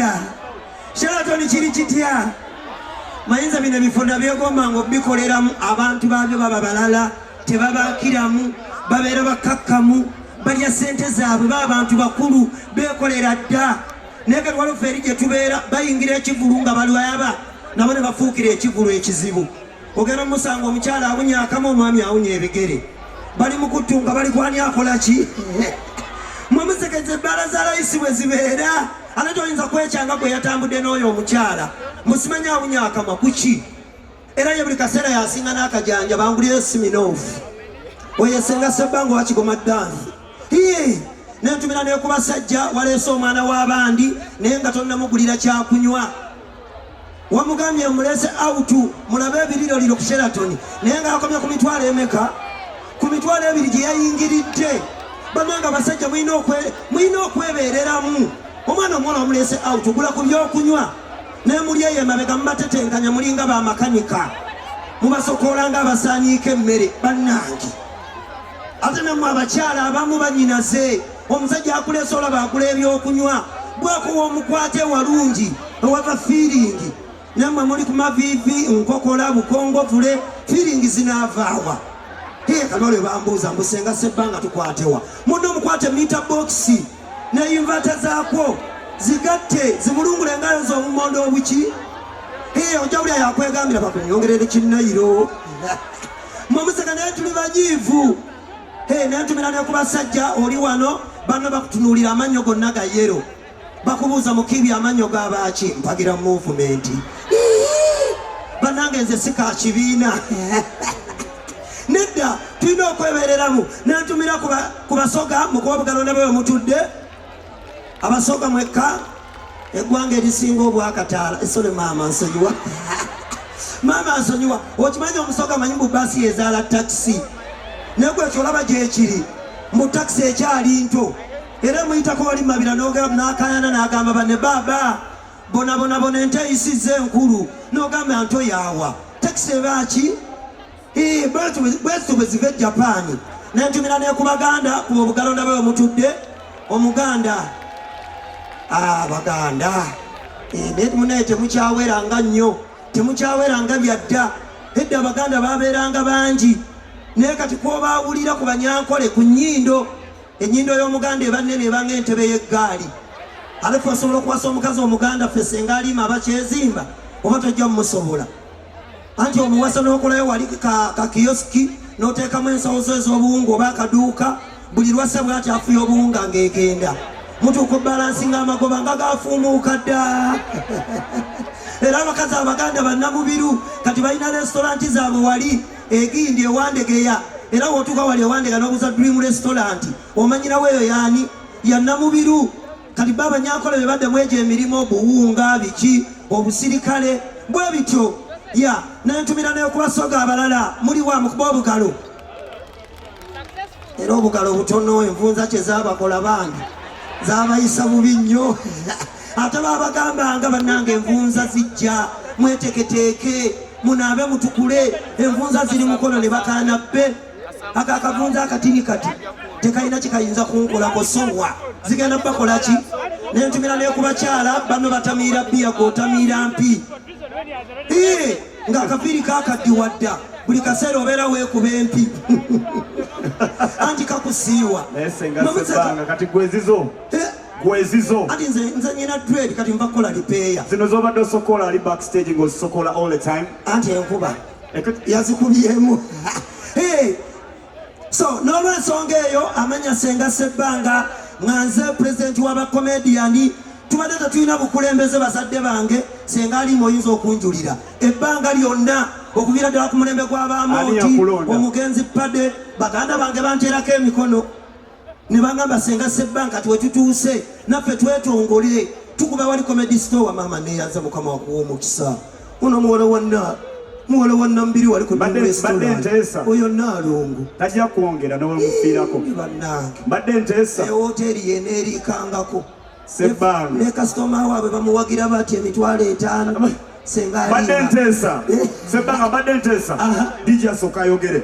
kitya Sheraton kiri kitya mayinza bino bifunda byegomba ngo bikoleramu abantu babyo baba balala tebabakiramu babeera bakakkamu balya sente zaabwe b'abantu bakulu beekolera dda naye kati waliwo feri gye tubeera bayingira ekivulu nga balwaba nabo ne bafuukira ekivulu ekizibu ogenda musanga omukyala awunyaakamu omwami awunya ebigere bali mu kuttunga bali kwani akola ki mwemusekeze ebbala za layisi bwe zibeera ate toyinza kwekyanga gwe yatambudde n'oyo omukyala musimanyi awunyaakama kuki era ye buli kaseera yasinga n'akajanja banguliyo siminoofu oyesenga sebbanga wakigoma dansi nentumira naye ku basajja waleese omwana w'abandi naye nga tonnamugulira kyakunywa wamugambye mulese autu mulabe ebiriroliro ku Sheraton naye nga akomye ku mitwalo emeka ku mitwalo ebiri gye yayingiridde bannanga basajja mulina okwebeereramu omwana omuwala omulese autu gula ku byokunywa naye muli eyo emabega mubatetenkanya mulinga bamakanika mubasokoola nga abasaaniika emmere bannange ate nammwe abakyala abamu banyinaze omusajja akulesa olaba agula ebyokunywa bwakuwa omukwate walungi ewava fiiringi nammwe muli ku maviivi nkokola bukongovule fiiringi zinaavaawa kalole bambuuza mbusenga sebbanga tukwatewa munno omukwate mita bokisi ne yinvata zaakwo zigatte zimulungule engayo z'omumondo obuki ojawulya yakwegambira bakunyongerere kinnayiro mwemuseka naye tuli banyiivu nentumira ne ku basajja oli wano banno bakutunuulira amannyo gonna ga yero bakubuuza mukibi amannyo g'abaaki mpagira movement bannange nze si ka kibiina nedda tulina okwebeereramu nentumira ku basoga mukuba bugalonda bwe mutudde abasoga mwekka eggwanga erisinga obwakataala esole maama nsonyiwa maama nsonyiwa okimanyi omusoga manyi mu baasi ezaala takisi naye gwe kyolaba gyekiri mu takisi ekyali nto era muyitako wali mabira n'ogera n'akayana n'agamba banne baaba bonabonabona ente eyisiza enkulu n'ogamba nto yaawa takisi ebaaki bwetu bwe ziva e Japaani nentumira ne ku baganda kuba obugalonda bwe omutudde omuganda baganda naye munaye temukyaweranga nnyo temukyaweranga byadda edda abaganda babeeranga bangi naye kati kwobawulira ku banyankole ku nnyindo ennyindo y'omuganda eba nnene ebanga entebe y'eggaali ate fe osobola okuwasa omukazi omuganda ffe senga alima abakyezimba oba tojja mumusobola anti omuwasa n'okolayo wali kakiyosiki n'oteekamu ensawo zo ez'obuwunga oba akaduuka buli lwase bwati afuya obuwunga ng'egenda mutuuka obbalansinga amagoba nga gafuumuuka dda era abakazi abaganda bannamubiru kati balina restauranti zaabwe wali egindi ewandegeya era wotuuka wali ewandega n'obuza dream restaurant omanyirawo eyo yaani yannamubiru kati ba abanyankole be baddemu egyo emirimu obuwunga biki obusirikale bwe bityo nentumira n'okubasoga abalala muli wa mukuba obugalo era obugalo butono envunza kye zaabakola bangi zaabayisa bubi nnyo ate babagambanga bannange envunza zijja mweteketeeke munaabe mutukule envunza ziri mukono ne bakaana bbe akakavunza akatini kati tekalina kikayinza kunkolako sowa zigenda bakola ki nentumira nekubakyala bano batamiira bbiya gwotamiira mpi nga akapiiri kakaddiwa dda buli kaseera obeera weekuba empi anti kakusiiwa kati gwezizo ati nze nyina dread kati nva kukola lipeeya zino zobadde osokola ali backstage ng'ozisokola all the time anti enkuba yazikubyemu so n'olwensonga eyo amanya senga sebbanga nga nze pulezidenti w'abakomediyani tubadde tetulina bukulembeze bazadde bange senga alimu oyinza okunjulira ebbanga lyonna okubira ddala ku mulembe gw'abamooti omugenzi pade baganda bange banteerako emikono ne bangamba senga sebbanga kati wetutuuse naffe twetongole tukuba wali comedy store maama neyanza mukama wakuwa omukisa ono muwala wa Nambiri wali ku restaurant oyo Nalongo tajja kwongera n'omufiirako bannange badde nteesa hoteri yene erikangako sebbanga ne customer waabwe bamuwagira bati emitwalo 5 senga badde nteesa sebbanga badde nteesa DJ asooka ayogere